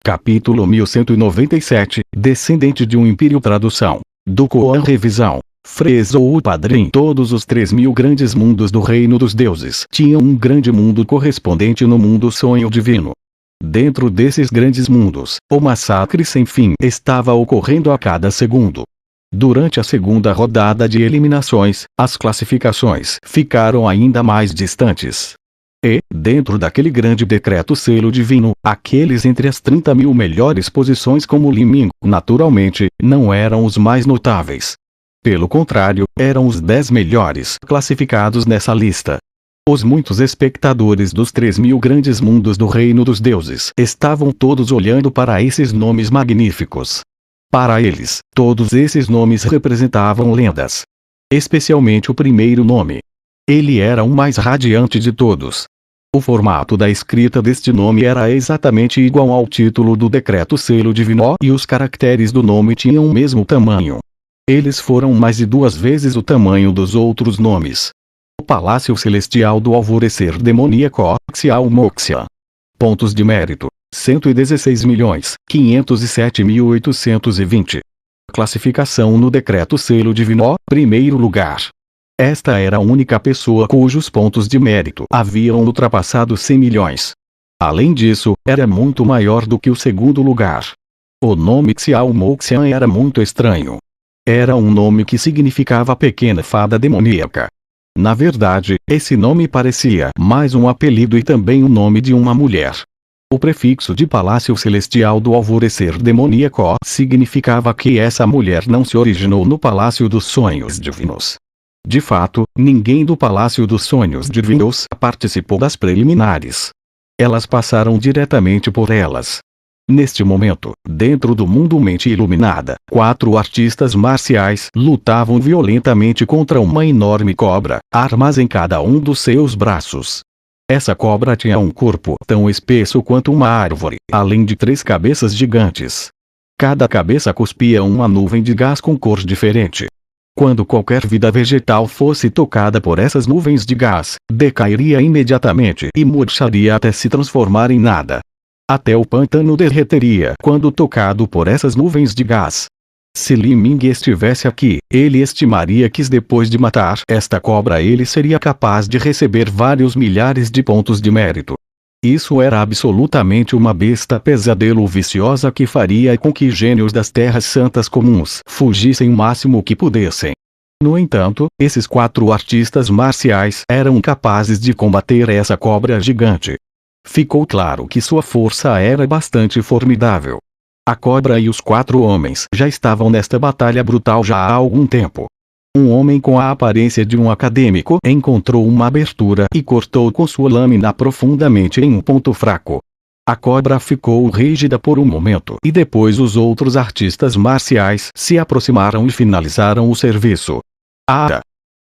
Capítulo 1197, Descendente de um Império. Tradução do Koan. Revisão. Fresou o padrinho. Todos os 3.000 grandes mundos do reino dos deuses tinham um grande mundo correspondente no mundo sonho divino. Dentro desses grandes mundos, o massacre sem fim estava ocorrendo a cada segundo. Durante a segunda rodada de eliminações, as classificações ficaram ainda mais distantes. E, dentro daquele grande decreto selo divino, aqueles entre as 30.000 melhores posições como Li Ming, naturalmente, não eram os mais notáveis. Pelo contrário, eram os 10 melhores classificados nessa lista. Os muitos espectadores dos 3.000 grandes mundos do reino dos deuses estavam todos olhando para esses nomes magníficos. Para eles, todos esses nomes representavam lendas. Especialmente o primeiro nome. Ele era o mais radiante de todos. O formato da escrita deste nome era exatamente igual ao título do decreto selo divino e os caracteres do nome tinham o mesmo tamanho. Eles foram mais de 2 vezes o tamanho dos outros nomes. O Palácio Celestial do Alvorecer Demoníaco, Xiao Moxia. Pontos de mérito: 116.507.820. Classificação no decreto selo divino, primeiro lugar. Esta era a única pessoa cujos pontos de mérito haviam ultrapassado 100 milhões. Além disso, era muito maior do que o segundo lugar. O nome Xiao Moxian era muito estranho. Era um nome que significava pequena fada demoníaca. Na verdade, esse nome parecia mais um apelido e também o nome de uma mulher. O prefixo de Palácio Celestial do Alvorecer Demoníaco significava que essa mulher não se originou no Palácio dos Sonhos Divinos. De fato, ninguém do Palácio dos Sonhos Divinos participou das preliminares. Elas passaram diretamente por elas. Neste momento, dentro do mundo mente iluminada, 4 artistas marciais lutavam violentamente contra uma enorme cobra, armas em cada um dos seus braços. Essa cobra tinha um corpo tão espesso quanto uma árvore, além de 3 cabeças gigantes. Cada cabeça cuspia uma nuvem de gás com cor diferente. Quando qualquer vida vegetal fosse tocada por essas nuvens de gás, decairia imediatamente e murcharia até se transformar em nada. Até o pântano derreteria quando tocado por essas nuvens de gás. Se Li Ming estivesse aqui, ele estimaria que depois de matar esta cobra ele seria capaz de receber vários milhares de pontos de mérito. Isso era absolutamente uma besta pesadelo viciosa que faria com que gênios das terras santas comuns fugissem o máximo que pudessem. No entanto, esses 4 artistas marciais eram capazes de combater essa cobra gigante. Ficou claro que sua força era bastante formidável. A cobra e os 4 homens já estavam nesta batalha brutal já há algum tempo. Um homem com a aparência de um acadêmico encontrou uma abertura e cortou com sua lâmina profundamente em um ponto fraco. A cobra ficou rígida por um momento e depois os outros artistas marciais se aproximaram e finalizaram o serviço.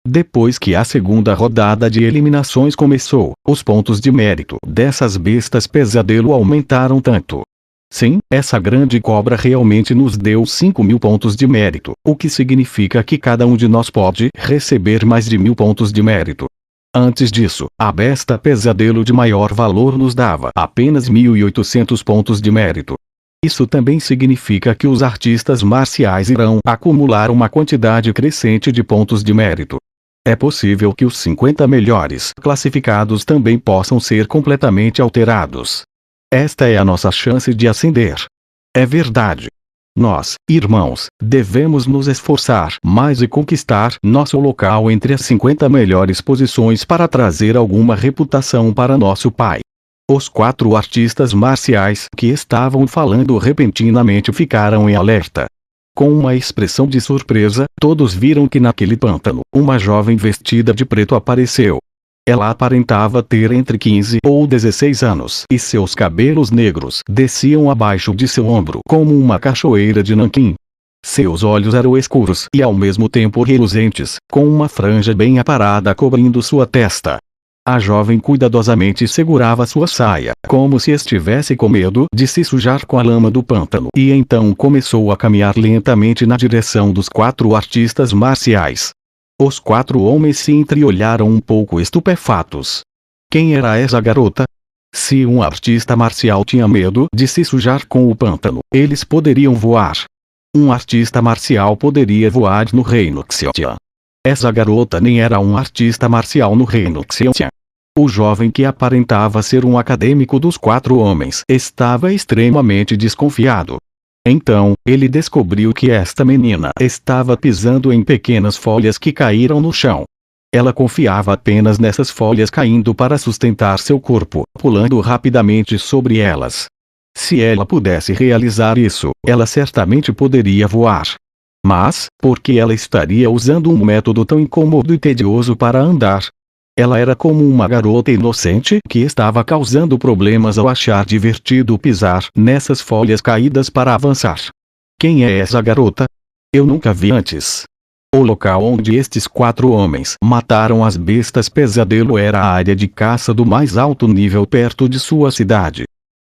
Depois que a segunda rodada de eliminações começou, os pontos de mérito dessas bestas pesadelo aumentaram tanto. Sim, essa grande cobra realmente nos deu 5.000 pontos de mérito, o que significa que cada um de nós pode receber mais de 1.000 pontos de mérito. Antes disso, a besta pesadelo de maior valor nos dava apenas 1.800 pontos de mérito. Isso também significa que os artistas marciais irão acumular uma quantidade crescente de pontos de mérito. É possível que os 50 melhores classificados também possam ser completamente alterados. Esta é a nossa chance de ascender. É verdade. Nós, irmãos, devemos nos esforçar mais e conquistar nosso local entre as 50 melhores posições para trazer alguma reputação para nosso Pai. Os 4 artistas marciais que estavam falando repentinamente ficaram em alerta. Com uma expressão de surpresa, todos viram que naquele pântano, uma jovem vestida de preto apareceu. Ela aparentava ter entre 15 ou 16 anos e seus cabelos negros desciam abaixo de seu ombro como uma cachoeira de nanquim. Seus olhos eram escuros e ao mesmo tempo reluzentes, com uma franja bem aparada cobrindo sua testa. A jovem cuidadosamente segurava sua saia, como se estivesse com medo de se sujar com a lama do pântano, e então começou a caminhar lentamente na direção dos 4 artistas marciais. Os 4 homens se entreolharam um pouco estupefatos. Quem era essa garota? Se um artista marcial tinha medo de se sujar com o pântano, eles poderiam voar. Um artista marcial poderia voar no reino Xiantian. Essa garota nem era um artista marcial no reino Xiantian. O jovem que aparentava ser um acadêmico dos 4 homens estava extremamente desconfiado. Então, ele descobriu que esta menina estava pisando em pequenas folhas que caíram no chão. Ela confiava apenas nessas folhas caindo para sustentar seu corpo, pulando rapidamente sobre elas. Se ela pudesse realizar isso, ela certamente poderia voar. Mas, por que ela estaria usando um método tão incômodo e tedioso para andar? Ela era como uma garota inocente que estava causando problemas ao achar divertido pisar nessas folhas caídas para avançar. Quem é essa garota? Eu nunca vi antes. O local onde estes 4 homens mataram as bestas pesadelo era a área de caça do mais alto nível perto de sua cidade.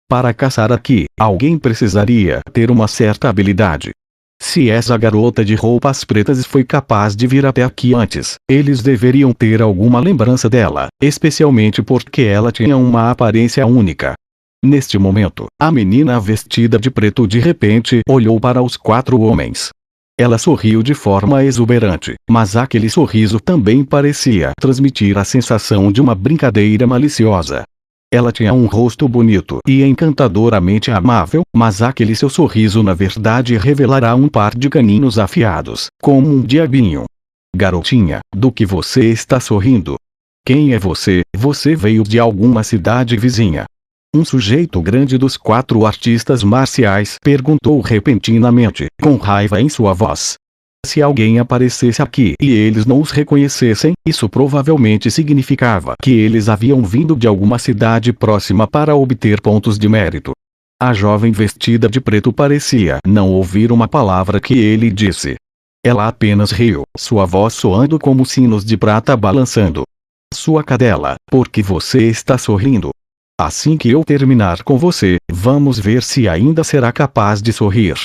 Para caçar aqui, alguém precisaria ter uma certa habilidade. Se essa garota de roupas pretas foi capaz de vir até aqui antes, eles deveriam ter alguma lembrança dela, especialmente porque ela tinha uma aparência única. Neste momento, a menina vestida de preto de repente olhou para os 4 homens. Ela sorriu de forma exuberante, mas aquele sorriso também parecia transmitir a sensação de uma brincadeira maliciosa. Ela tinha um rosto bonito e encantadoramente amável, mas aquele seu sorriso na verdade revelará um par de caninos afiados, como um diabinho. Garotinha, do que você está sorrindo? Quem é você? Você veio de alguma cidade vizinha? Um sujeito grande dos 4 artistas marciais perguntou repentinamente, com raiva em sua voz. Se alguém aparecesse aqui e eles não os reconhecessem, isso provavelmente significava que eles haviam vindo de alguma cidade próxima para obter pontos de mérito. A jovem vestida de preto parecia não ouvir uma palavra que ele disse. Ela apenas riu, sua voz soando como sinos de prata balançando. Sua cadela, por que você está sorrindo? Assim que eu terminar com você, vamos ver se ainda será capaz de sorrir.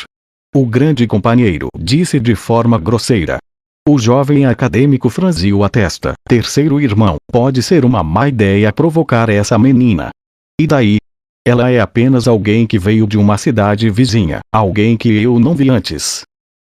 O grande companheiro disse de forma grosseira. O jovem acadêmico franziu a testa. Terceiro irmão, pode ser uma má ideia provocar essa menina. E daí? Ela é apenas alguém que veio de uma cidade vizinha, alguém que eu não vi antes.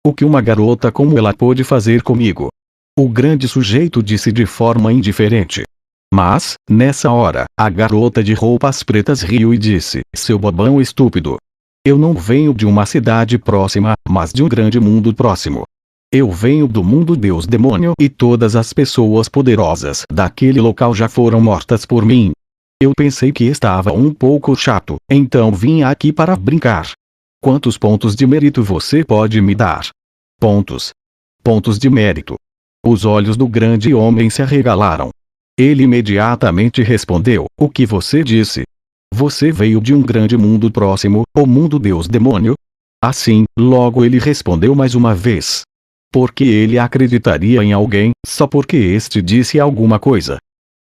O que uma garota como ela pôde fazer comigo? O grande sujeito disse de forma indiferente. Mas, nessa hora, a garota de roupas pretas riu e disse, seu bobão estúpido. Eu não venho de uma cidade próxima, mas de um grande mundo próximo. Eu venho do mundo Deus-demônio e todas as pessoas poderosas daquele local já foram mortas por mim. Eu pensei que estava um pouco chato, então vim aqui para brincar. Quantos pontos de mérito você pode me dar? Pontos. Pontos de mérito. Os olhos do grande homem se arregalaram. Ele imediatamente respondeu, o que você disse? Você veio de um grande mundo próximo, o mundo Deus-demônio? Assim, logo ele respondeu mais uma vez. Porque ele acreditaria em alguém, só porque este disse alguma coisa.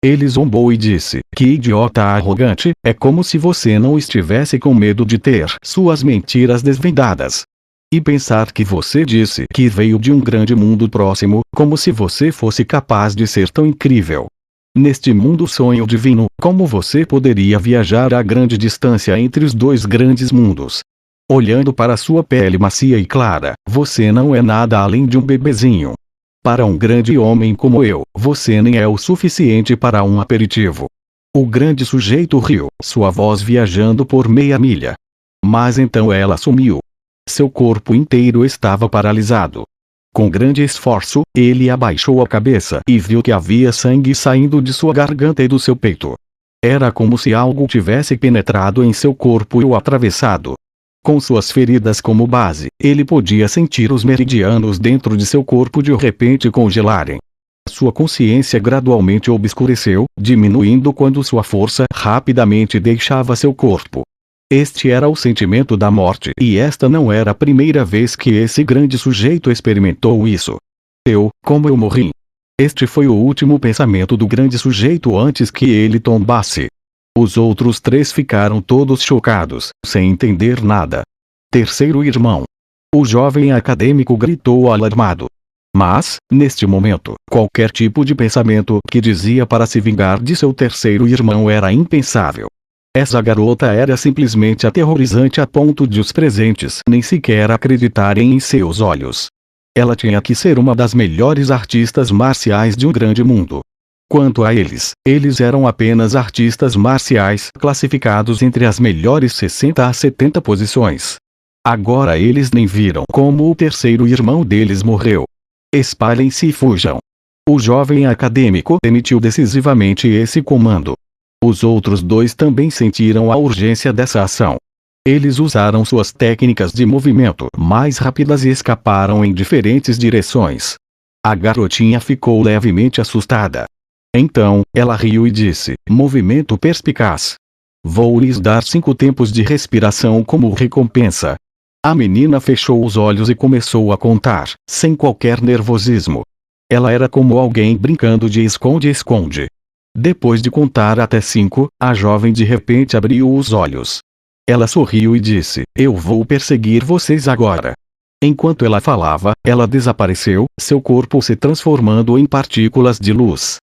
Ele zombou e disse, que idiota arrogante, é como se você não estivesse com medo de ter suas mentiras desvendadas. E pensar que você disse que veio de um grande mundo próximo, como se você fosse capaz de ser tão incrível. Neste mundo sonho divino, como você poderia viajar a grande distância entre os 2 grandes mundos? Olhando para sua pele macia e clara, você não é nada além de um bebezinho. Para um grande homem como eu, você nem é o suficiente para um aperitivo. O grande sujeito riu, sua voz viajando por meia milha. Mas então ela sumiu. Seu corpo inteiro estava paralisado. Com grande esforço, ele abaixou a cabeça e viu que havia sangue saindo de sua garganta e do seu peito. Era como se algo tivesse penetrado em seu corpo e o atravessado. Com suas feridas como base, ele podia sentir os meridianos dentro de seu corpo de repente congelarem. Sua consciência gradualmente obscureceu, diminuindo quando sua força rapidamente deixava seu corpo. Este era o sentimento da morte, e esta não era a primeira vez que esse grande sujeito experimentou isso. Como eu morri? Este foi o último pensamento do grande sujeito antes que ele tombasse. Os outros 3 ficaram todos chocados, sem entender nada. Terceiro irmão. O jovem acadêmico gritou alarmado. Mas, neste momento, qualquer tipo de pensamento que dizia para se vingar de seu terceiro irmão era impensável. Essa garota era simplesmente aterrorizante a ponto de os presentes nem sequer acreditarem em seus olhos. Ela tinha que ser uma das melhores artistas marciais de um grande mundo. Quanto a eles, eles eram apenas artistas marciais classificados entre as melhores 60 a 70 posições. Agora eles nem viram como o terceiro irmão deles morreu. Espalhem-se e fujam. O jovem acadêmico emitiu decisivamente esse comando. Os outros dois também sentiram a urgência dessa ação. Eles usaram suas técnicas de movimento mais rápidas e escaparam em diferentes direções. A garotinha ficou levemente assustada. Então, ela riu e disse: movimento perspicaz. Vou lhes dar 5 tempos de respiração como recompensa. A menina fechou os olhos e começou a contar, sem qualquer nervosismo. Ela era como alguém brincando de esconde-esconde. Depois de contar até 5, a jovem de repente abriu os olhos. Ela sorriu e disse: eu vou perseguir vocês agora. Enquanto ela falava, ela desapareceu, seu corpo se transformando em partículas de luz.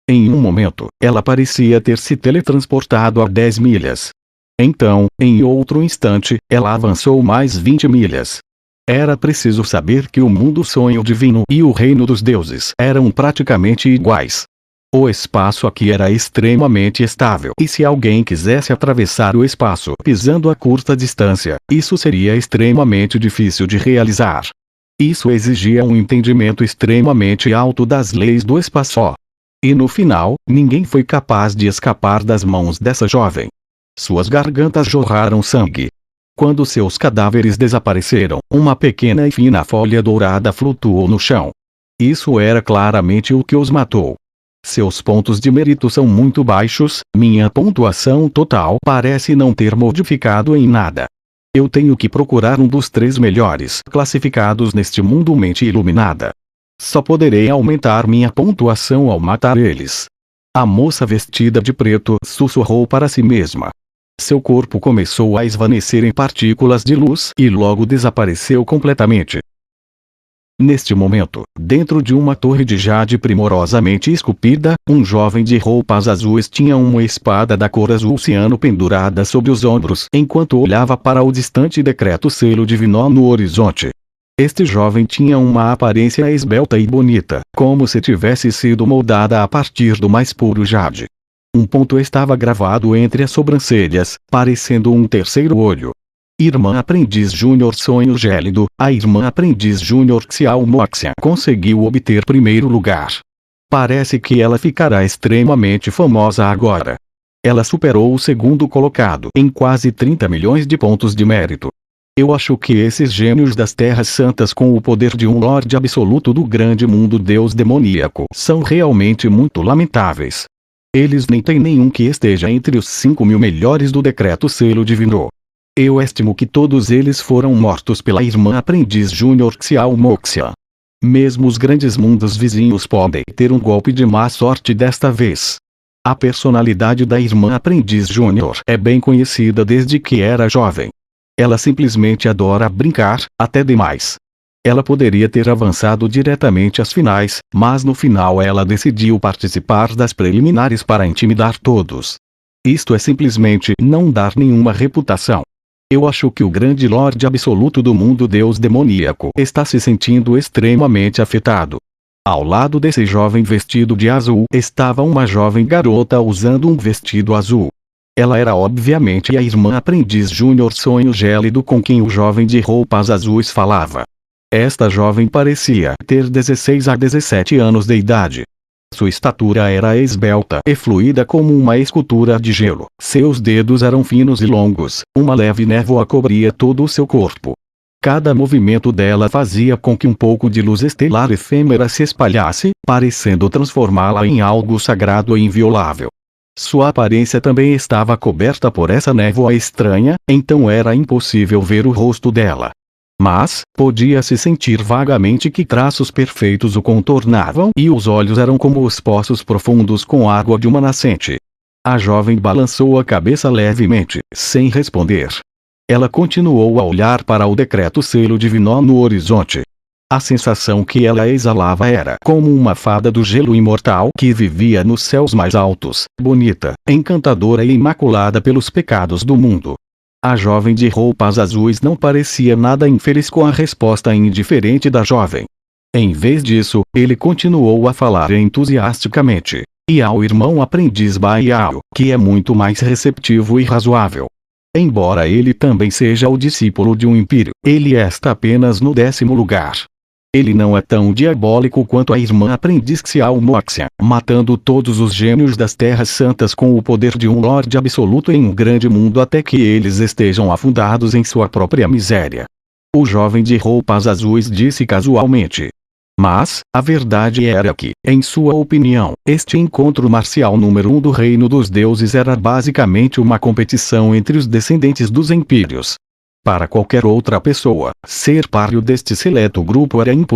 Em um momento, ela parecia ter se teletransportado a 10 milhas. Então, em outro instante, ela avançou mais 20 milhas. Era preciso saber que o mundo sonho divino e o reino dos deuses eram praticamente iguais. O espaço aqui era extremamente estável e se alguém quisesse atravessar o espaço pisando a curta distância, isso seria extremamente difícil de realizar. Isso exigia um entendimento extremamente alto das leis do espaço. E no final, ninguém foi capaz de escapar das mãos dessa jovem. Suas gargantas jorraram sangue. Quando seus cadáveres desapareceram, uma pequena e fina folha dourada flutuou no chão. Isso era claramente o que os matou. Seus pontos de mérito são muito baixos, minha pontuação total parece não ter modificado em nada. Eu tenho que procurar um dos 3 melhores classificados neste mundo mente iluminada. Só poderei aumentar minha pontuação ao matar eles. A moça vestida de preto sussurrou para si mesma. Seu corpo começou a esvanecer em partículas de luz e logo desapareceu completamente. Neste momento, dentro de uma torre de jade primorosamente esculpida, um jovem de roupas azuis tinha uma espada da cor azul ciano pendurada sobre os ombros enquanto olhava para o distante decreto selo divino no horizonte. Este jovem tinha uma aparência esbelta e bonita, como se tivesse sido moldada a partir do mais puro jade. Um ponto estava gravado entre as sobrancelhas, parecendo um terceiro olho. Irmã Aprendiz Júnior Sonho Gélido, a Irmã Aprendiz Júnior Xiao Moxia conseguiu obter primeiro lugar. Parece que ela ficará extremamente famosa agora. Ela superou o segundo colocado em quase 30 milhões de pontos de mérito. Eu acho que esses gênios das Terras Santas com o poder de um Lorde Absoluto do grande mundo Deus demoníaco são realmente muito lamentáveis. Eles nem têm nenhum que esteja entre os 5.000 melhores do decreto selo divino. Eu estimo que todos eles foram mortos pela Irmã Aprendiz Júnior Xiao Moxia. Mesmo os grandes mundos vizinhos podem ter um golpe de má sorte desta vez. A personalidade da Irmã Aprendiz Júnior é bem conhecida desde que era jovem. Ela simplesmente adora brincar, até demais. Ela poderia ter avançado diretamente às finais, mas no final ela decidiu participar das preliminares para intimidar todos. Isto é simplesmente não dar nenhuma reputação. Eu acho que o grande Lorde Absoluto do mundo Deus demoníaco está se sentindo extremamente afetado. Ao lado desse jovem vestido de azul estava uma jovem garota usando um vestido azul. Ela era obviamente a Irmã Aprendiz Júnior Sonho Gélido com quem o jovem de roupas azuis falava. Esta jovem parecia ter 16 a 17 anos de idade. Sua estatura era esbelta e fluida como uma escultura de gelo. Seus dedos eram finos e longos, uma leve névoa cobria todo o seu corpo. Cada movimento dela fazia com que um pouco de luz estelar efêmera se espalhasse, parecendo transformá-la em algo sagrado e inviolável. Sua aparência também estava coberta por essa névoa estranha, então era impossível ver o rosto dela. Mas, podia-se sentir vagamente que traços perfeitos o contornavam e os olhos eram como os poços profundos com água de uma nascente. A jovem balançou a cabeça levemente, sem responder. Ela continuou a olhar para o decreto selo divino no horizonte. A sensação que ela exalava era como uma fada do gelo imortal que vivia nos céus mais altos, bonita, encantadora e imaculada pelos pecados do mundo. A jovem de roupas azuis não parecia nada infeliz com a resposta indiferente da jovem. Em vez disso, ele continuou a falar entusiasticamente. E ao irmão aprendiz Baiao, que é muito mais receptivo e razoável. Embora ele também seja o discípulo de um império, ele está apenas no 10º lugar. Ele não é tão diabólico quanto a irmã aprendiz Xiao Moxian, matando todos os gênios das Terras Santas com o poder de um Lorde Absoluto em um grande mundo até que eles estejam afundados em sua própria miséria. O jovem de roupas azuis disse casualmente. Mas, a verdade era que, em sua opinião, este encontro marcial número 1 do Reino dos Deuses era basicamente uma competição entre os descendentes dos impérios. Para qualquer outra pessoa, ser páreo deste seleto grupo era impossível.